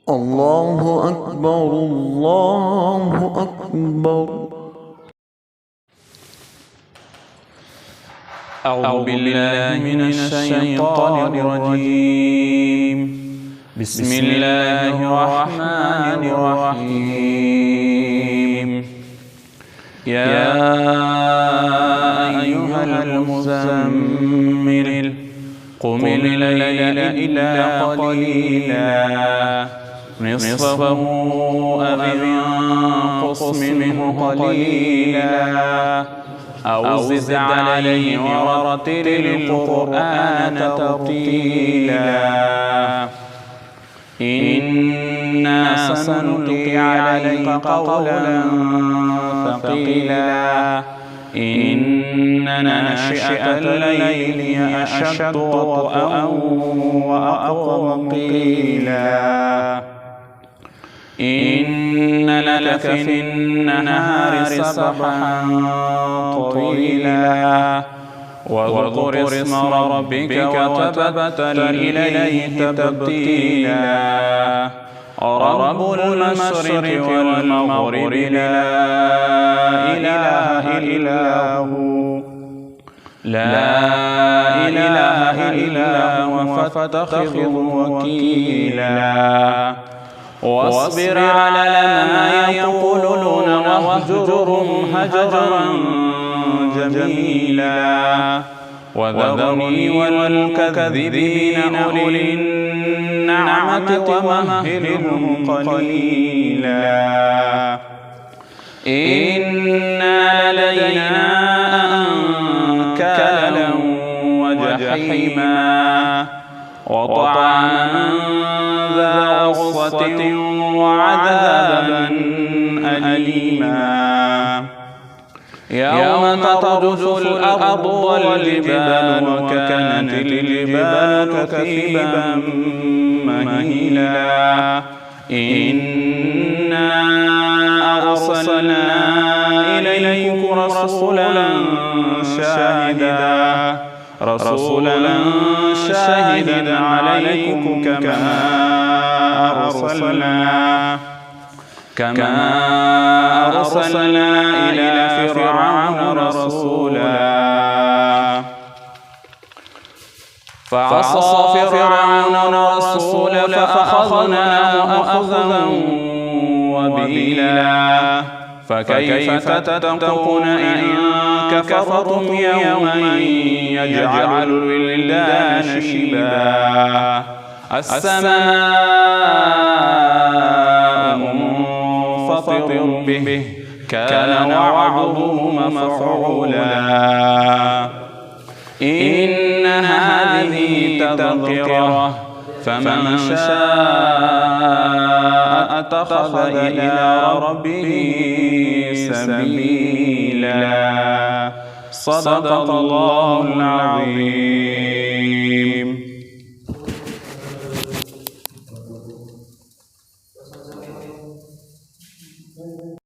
الله أكبر الله أكبر. أعوذ بالله من الشيطان الرجيم. بسم الله الرحمن الرحيم. يا أيها المزمل قم الليل إلا قليلا نصفه أو انقص منه قليلا أو زد عليه ورتل القرآن ترتيلا. إنا سنلقي عليك قولا ثقيلا. إن ناشئة الليل هي أشد وطئا وأقوم قيلا. إن لك في النهار سبحا طويلا واذكر اسم ربك وتبتل إليه تبتيلا. رب المشرق والمغرب لا إله إلا هو لا إله إلا هو فاتخذه وكيلا. واصبر على ما يقولون واهجرهم هجرا جميلا. وذرني والمكذبين أولي النعمة ومهلهم قليلا. إن لدينا أنكالا وجحيما وطعاما ذا غصة وعذابا أليما. يوم ترجف الأرض والجبال وكانت الجبال كثيبا مهيلا. إنا أرسلنا إليكم رسولا شاهدا عليكم كما أرسلنا إلى فرعون رسولا. فعصى فرعون الرسول فأخذناه أخذا وبيلا. فكيف تتقون إن كفرتم يوما يجعل الولدان شيبا. السماء منفطر به كان وعده مفعولا. إن هذه تذكرة فمن شاء اتخذ إلى ربه سبيلا. صدق الله العظيم.